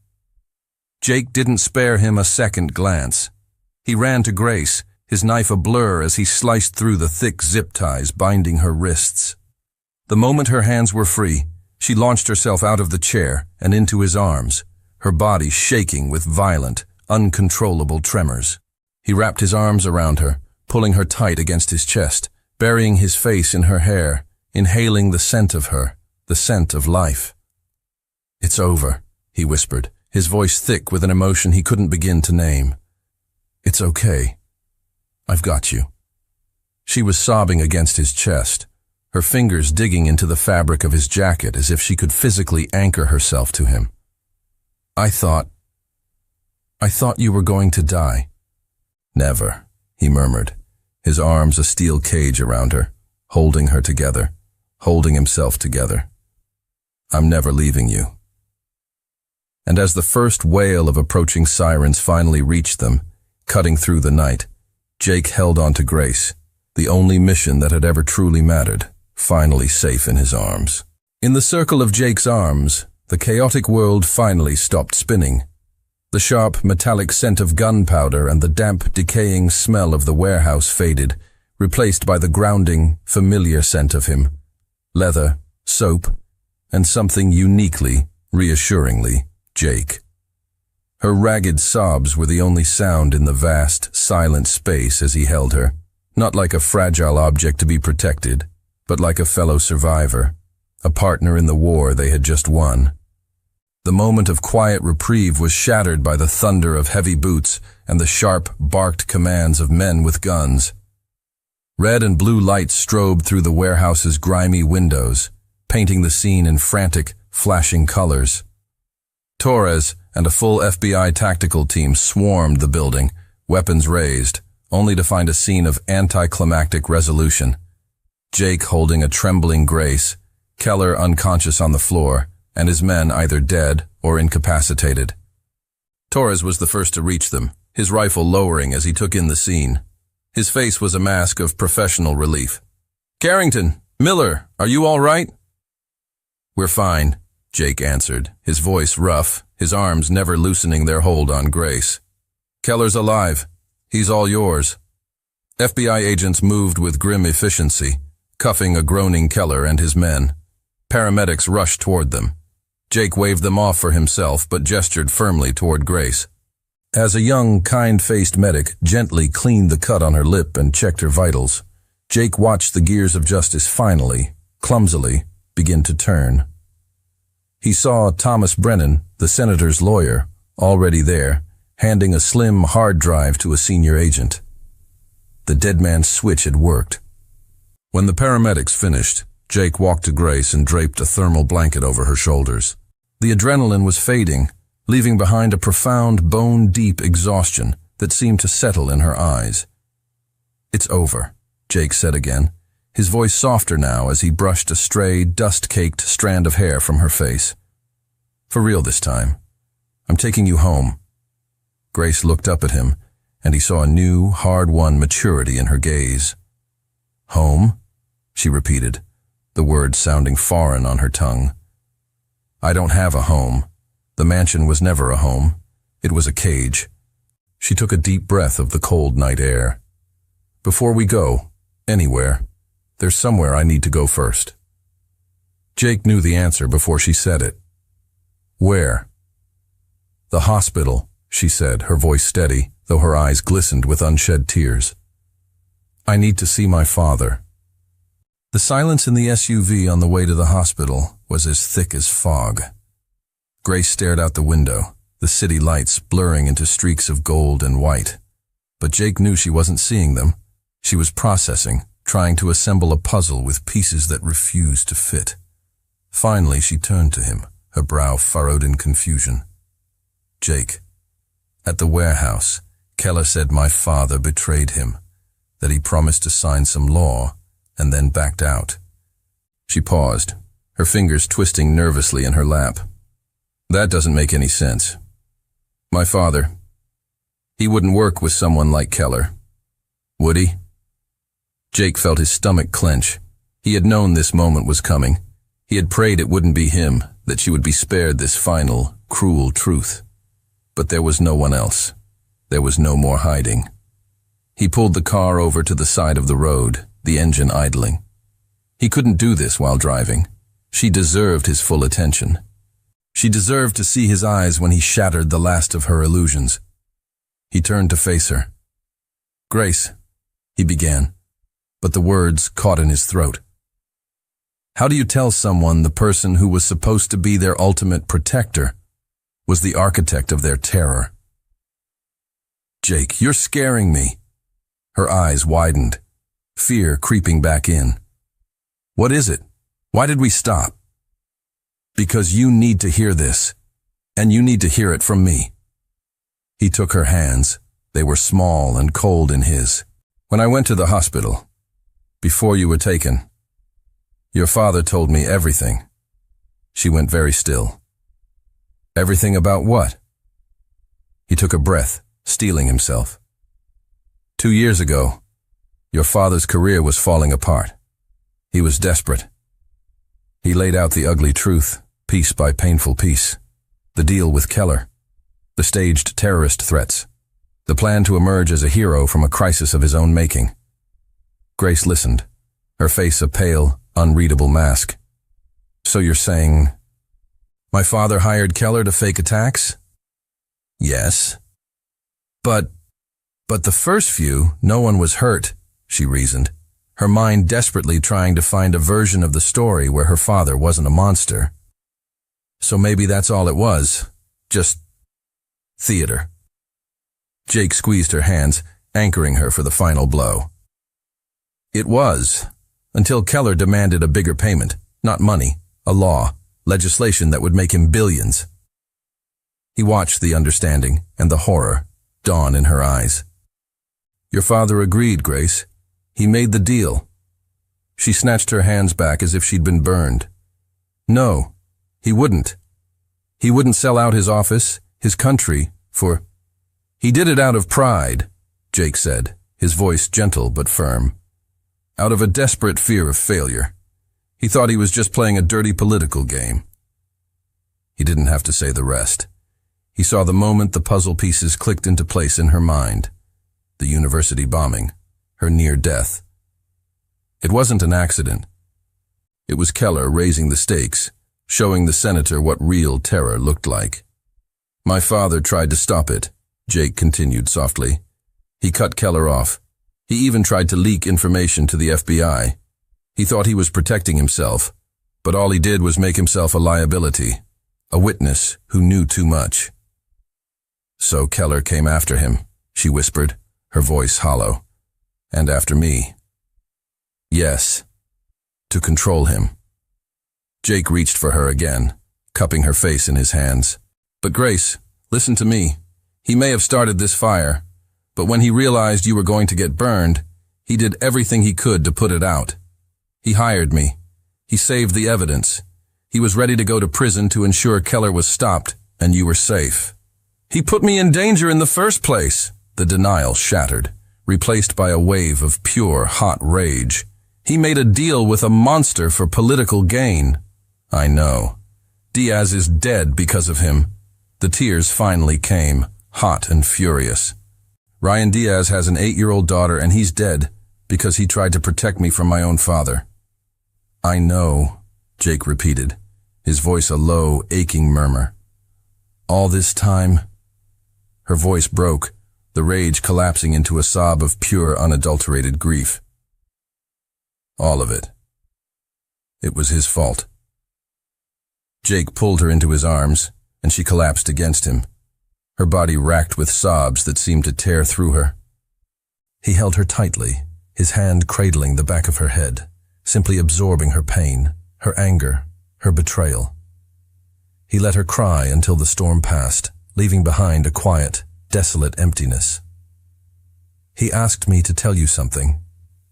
Jake didn't spare him a second glance. He ran to Grace, his knife a blur as he sliced through the thick zip ties binding her wrists. The moment her hands were free, she launched herself out of the chair and into his arms, her body shaking with violent, uncontrollable tremors. He wrapped his arms around her, pulling her tight against his chest, burying his face in her hair, inhaling the scent of her, the scent of life. "It's over," he whispered, his voice thick with an emotion he couldn't begin to name. "It's okay. I've got you." She was sobbing against his chest, her fingers digging into the fabric of his jacket as if she could physically anchor herself to him. I thought you were going to die." "Never," he murmured, his arms a steel cage around her, holding her together, holding himself together. "I'm never leaving you." And as the first wail of approaching sirens finally reached them, cutting through the night, Jake held on to Grace, the only mission that had ever truly mattered, finally safe in his arms. In the circle of Jake's arms, the chaotic world finally stopped spinning. The sharp, metallic scent of gunpowder and the damp, decaying smell of the warehouse faded, replaced by the grounding, familiar scent of him. Leather, soap, and something uniquely, reassuringly, Jake. Her ragged sobs were the only sound in the vast, silent space as he held her, not like a fragile object to be protected, but like a fellow survivor, a partner in the war they had just won. The moment of quiet reprieve was shattered by the thunder of heavy boots and the sharp, barked commands of men with guns. Red and blue lights strobed through the warehouse's grimy windows, painting the scene in frantic, flashing colors. Torres and a full FBI tactical team swarmed the building, weapons raised, only to find a scene of anticlimactic resolution. Jake holding a trembling Grace, Keller unconscious on the floor, and his men either dead or incapacitated. Torres was the first to reach them, his rifle lowering as he took in the scene. His face was a mask of professional relief. "Carrington, Miller, are you all right?" "We're fine," Jake answered, his voice rough, his arms never loosening their hold on Grace. "Keller's alive. He's all yours." FBI agents moved with grim efficiency, cuffing a groaning Keller and his men. Paramedics rushed toward them. Jake waved them off for himself but gestured firmly toward Grace. As a young, kind-faced medic gently cleaned the cut on her lip and checked her vitals, Jake watched the gears of justice finally, clumsily, begin to turn. He saw Thomas Brennan, the senator's lawyer, already there, handing a slim hard drive to a senior agent. The dead man's switch had worked. When the paramedics finished, Jake walked to Grace and draped a thermal blanket over her shoulders. The adrenaline was fading, leaving behind a profound, bone-deep exhaustion that seemed to settle in her eyes. "It's over," Jake said again, his voice softer now as he brushed a stray, dust-caked strand of hair from her face. "For real this time. I'm taking you home." Grace looked up at him, and he saw a new, hard-won maturity in her gaze. "Home?" she repeated, the words sounding foreign on her tongue. "I don't have a home. The mansion was never a home. It was a cage." She took a deep breath of the cold night air. "Before we go, anywhere, there's somewhere I need to go first." Jake knew the answer before she said it. "Where?" "The hospital," she said, her voice steady, though her eyes glistened with unshed tears. "I need to see my father." The silence in the SUV on the way to the hospital was as thick as fog. Grace stared out the window, the city lights blurring into streaks of gold and white. But Jake knew she wasn't seeing them. She was processing, trying to assemble a puzzle with pieces that refused to fit. Finally, she turned to him, her brow furrowed in confusion. "Jake, at the warehouse, Keller said my father betrayed him, that he promised to sign some law, and then backed out." She paused, her fingers twisting nervously in her lap. "That doesn't make any sense. My father, he wouldn't work with someone like Keller. Would he?" Jake felt his stomach clench. He had known this moment was coming. He had prayed it wouldn't be him, that she would be spared this final, cruel truth. But there was no one else. There was no more hiding. He pulled the car over to the side of the road, the engine idling. He couldn't do this while driving. She deserved his full attention. She deserved to see his eyes when he shattered the last of her illusions. He turned to face her. "Grace," he began, but the words caught in his throat. How do you tell someone the person who was supposed to be their ultimate protector was the architect of their terror? "Jake, you're scaring me." Her eyes widened, fear creeping back in. "What is it? Why did we stop?" "Because you need to hear this, and you need to hear it from me." He took her hands. They were small and cold in his. "When I went to the hospital, before you were taken, your father told me everything." She went very still. "Everything about what?" He took a breath, steeling himself. 2 years ago, your father's career was falling apart. He was desperate. He laid out the ugly truth, piece by painful piece. The deal with Keller, the staged terrorist threats, the plan to emerge as a hero from a crisis of his own making. Grace listened, her face a pale, unreadable mask. "So you're saying my father hired Keller to fake attacks?" "Yes." But the first few, no one was hurt," she reasoned, her mind desperately trying to find a version of the story where her father wasn't a monster. "So maybe that's all it was, just theater." Jake squeezed her hands, anchoring her for the final blow. "It was, until Keller demanded a bigger payment, not money, a law, legislation that would make him billions." He watched the understanding and the horror dawn in her eyes. "Your father agreed, Grace. He made the deal." She snatched her hands back as if she'd been burned. "No, he wouldn't. He wouldn't sell out his office, his country, for—" "He did it out of pride," Jake said, his voice gentle but firm. "Out of a desperate fear of failure. He thought he was just playing a dirty political game." He didn't have to say the rest. He saw the moment the puzzle pieces clicked into place in her mind. The university bombing, her near death. It wasn't an accident. It was Keller raising the stakes, showing the senator what real terror looked like. "My father tried to stop it," Jake continued softly. He cut Keller off. He even tried to leak information to the FBI. He thought he was protecting himself, but all he did was make himself a liability, a witness who knew too much. So Keller came after him, she whispered, her voice hollow. And after me. Yes, to control him. Jake reached for her again, cupping her face in his hands. But Grace, listen to me. He may have started this fire, but when he realized you were going to get burned, he did everything he could to put it out. He hired me. He saved the evidence. He was ready to go to prison to ensure Keller was stopped and you were safe. He put me in danger in the first place. The denial shattered, replaced by a wave of pure, hot rage. He made a deal with a monster for political gain. I know. Diaz is dead because of him. The tears finally came, hot and furious. Ryan Diaz has an 8-year-old daughter and he's dead because he tried to protect me from my own father. I know, Jake repeated, his voice a low, aching murmur. All this time? Her voice broke, the rage collapsing into a sob of pure, unadulterated grief. All of it. It was his fault. Jake pulled her into his arms, and she collapsed against him, her body racked with sobs that seemed to tear through her. He held her tightly, his hand cradling the back of her head, simply absorbing her pain, her anger, her betrayal. He let her cry until the storm passed, leaving behind a quiet, desolate emptiness. He asked me to tell you something,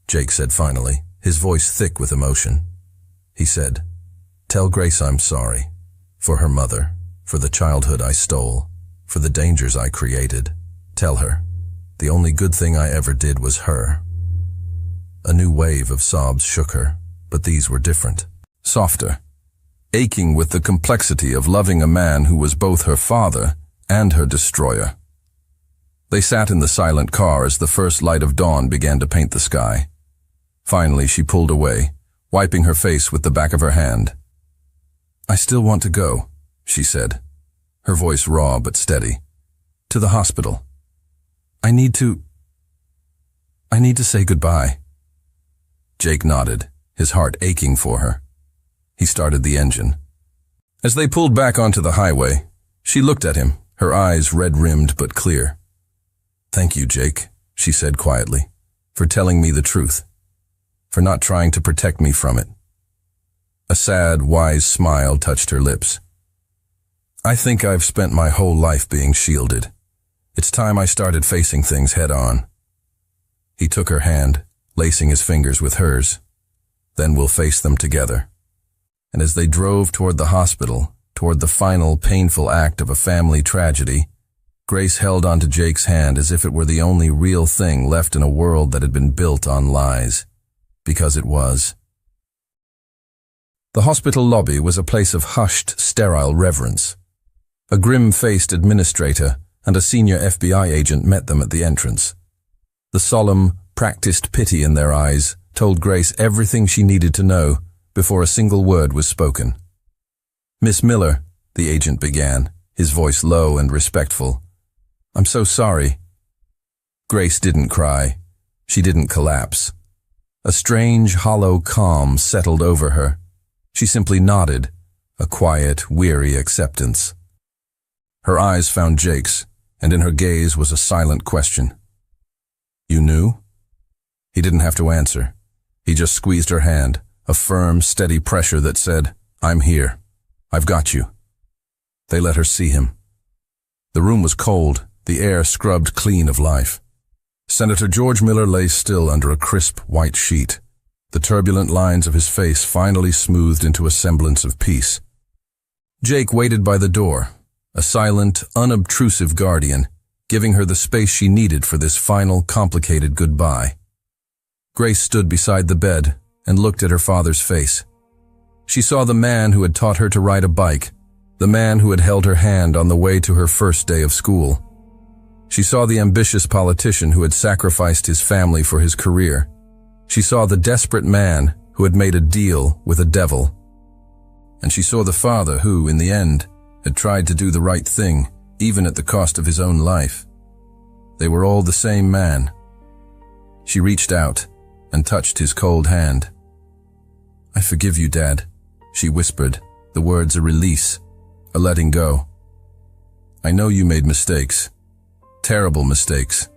Jake said finally, his voice thick with emotion. He said, tell Grace I'm sorry, for her mother, for the childhood I stole, for the dangers I created. Tell her, the only good thing I ever did was her. A new wave of sobs shook her, but these were different, softer, aching with the complexity of loving a man who was both her father and her destroyer. They sat in the silent car as the first light of dawn began to paint the sky. Finally, she pulled away, wiping her face with the back of her hand. I still want to go, she said, her voice raw but steady. To the hospital. I need to say goodbye. Jake nodded, his heart aching for her. He started the engine. As they pulled back onto the highway, she looked at him, her eyes red-rimmed but clear. Thank you, Jake, she said quietly, for telling me the truth, for not trying to protect me from it. A sad, wise smile touched her lips. I think I've spent my whole life being shielded. It's time I started facing things head-on. He took her hand, lacing his fingers with hers. Then we'll face them together. And as they drove toward the hospital, toward the final painful act of a family tragedy, Grace held onto Jake's hand as if it were the only real thing left in a world that had been built on lies. Because it was. The hospital lobby was a place of hushed, sterile reverence. A grim-faced administrator and a senior FBI agent met them at the entrance. The solemn, practiced pity in their eyes told Grace everything she needed to know before a single word was spoken. Miss Miller, the agent began, his voice low and respectful. I'm so sorry. Grace didn't cry. She didn't collapse. A strange, hollow calm settled over her. She simply nodded, a quiet, weary acceptance. Her eyes found Jake's, and in her gaze was a silent question. You knew? He didn't have to answer. He just squeezed her hand, a firm, steady pressure that said, I'm here. I've got you. They let her see him. The room was cold, the air scrubbed clean of life. Senator George Miller lay still under a crisp white sheet, the turbulent lines of his face finally smoothed into a semblance of peace. Jake waited by the door, a silent, unobtrusive guardian, giving her the space she needed for this final, complicated goodbye. Grace stood beside the bed and looked at her father's face. She saw the man who had taught her to ride a bike, the man who had held her hand on the way to her first day of school. She saw the ambitious politician who had sacrificed his family for his career. She saw the desperate man who had made a deal with a devil. And she saw the father who, in the end, had tried to do the right thing, even at the cost of his own life. They were all the same man. She reached out and touched his cold hand. "I forgive you, Dad," she whispered, the words a release, a letting go. "I know you made mistakes, terrible mistakes,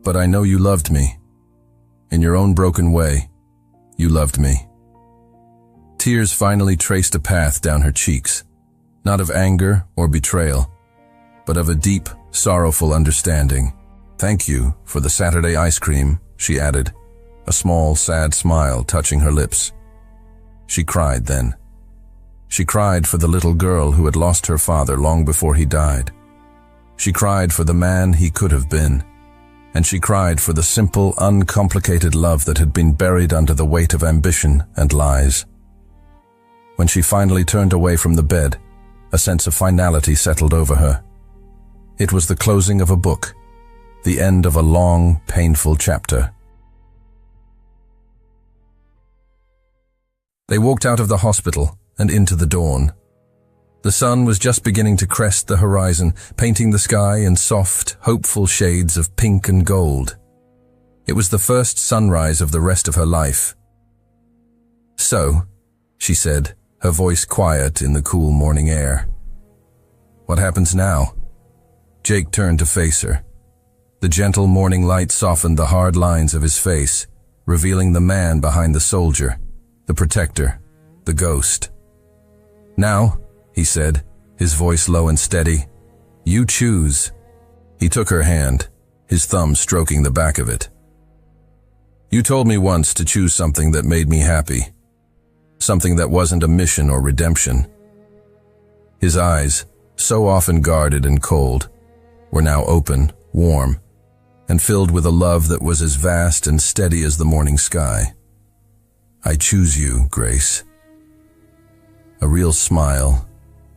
but I know you loved me. In your own broken way, you loved me." Tears finally traced a path down her cheeks, not of anger or betrayal, but of a deep, sorrowful understanding. "Thank you for the Saturday ice cream," she added, a small, sad smile touching her lips. She cried then. She cried for the little girl who had lost her father long before he died. She cried for the man he could have been. And she cried for the simple, uncomplicated love that had been buried under the weight of ambition and lies. When she finally turned away from the bed, a sense of finality settled over her. It was the closing of a book, the end of a long, painful chapter. They walked out of the hospital and into the dawn. The sun was just beginning to crest the horizon, painting the sky in soft, hopeful shades of pink and gold. It was the first sunrise of the rest of her life. "So," she said, her voice quiet in the cool morning air. "What happens now?" Jake turned to face her. The gentle morning light softened the hard lines of his face, revealing the man behind the soldier, the protector, the ghost. "Now," he said, his voice low and steady, "you choose." He took her hand, his thumb stroking the back of it. "You told me once to choose something that made me happy, something that wasn't a mission or redemption." His eyes, so often guarded and cold, were now open, warm, and filled with a love that was as vast and steady as the morning sky. "I choose you, Grace." A real smile,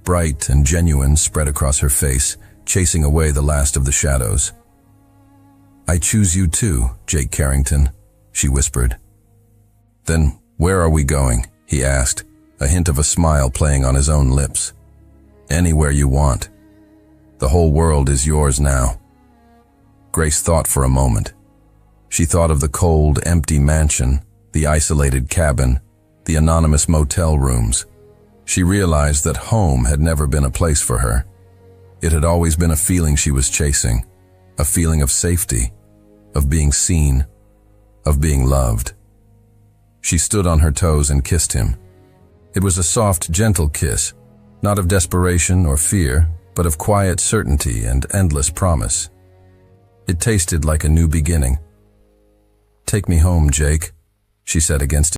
bright and genuine, spread across her face, chasing away the last of the shadows. "I choose you too, Jake Carrington," she whispered. "Then where are we going?" he asked, a hint of a smile playing on his own lips. "Anywhere you want. The whole world is yours now." Grace thought for a moment. She thought of the cold, empty mansion, the isolated cabin, the anonymous motel rooms. She realized that home had never been a place for her. It had always been a feeling she was chasing, a feeling of safety, of being seen, of being loved. She stood on her toes and kissed him. It was a soft, gentle kiss, not of desperation or fear, but of quiet certainty and endless promise. It tasted like a new beginning. "Take me home, Jake," she said against